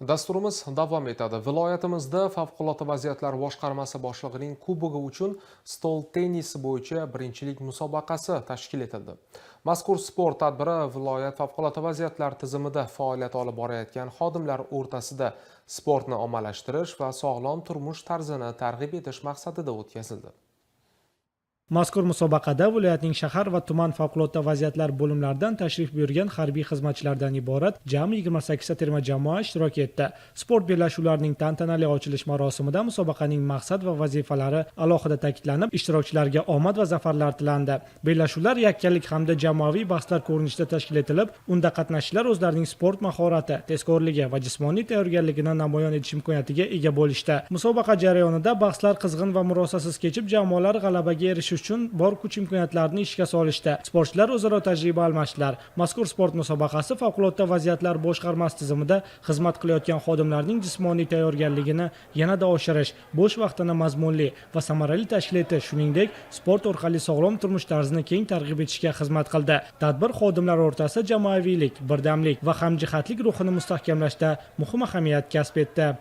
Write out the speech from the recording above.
Dasturimiz davom etadi. Viloyatimizda favqulodda vaziyatlar boshqarmasi boshlig'ining kubogi uchun stol tennisi bo'yicha birinchilik musobaqasi tashkil etildi. Mazkur sport tadbiri viloyat favqulodda vaziyatlar tizimida faoliyat olib borayotgan xodimlar o'rtasida sportni ommalashtirish va sog'lom turmush tarzini targ'ib etish maqsadida o'tkazildi. Mazkur musobaqada viloyatning shahar va tuman favqulodda vaziyatlar bo'limlaridan tashrif buyurgan harbiy xizmatchilardan iborat jami 28 ta terma jamoa ishtirok etdi. Sport bellashuvlarining tantanali ochilish marosimida musobaqaning maqsad va vazifalari alohida ta'kidlanib, ishtirokchilarga omad va zafarlar tilandi. Bellashuvlar yakkalik hamda jamoaviy bahslar ko'rinishida tashkil etilib, unda qatnashchilar o'zlarining sport mahorati, tezkorligi va jismoniy tayyorgarligini namoyon etish imkoniyatiga ega bo'lishdi. Musobaqa jarayonida bahslar qizg'in va murosasiz kechib, jamoalar g'alabaga erishish uchun bor kuch imkoniyatlarini ishga solishdi. Sportchilar o'zaro tajriba almashdilar. Mazkur sport musobaqasi favqulodda vaziyatlar boshqarmasi tizimida xizmat qilayotgan xodimlarning jismoniy tayyorgarligini yanada oshirish, bo'sh vaqtini mazmunli va samarali tashkil etish, shuningdek, sport orqali sog'lom turmush tarzini keng targ'ib etishga xizmat qildi. Tadbir xodimlar o'rtasida jamoaviylik, birdamlik va hamjihatlik ruhini mustahkamlashda muhim ahamiyat kasb etdi.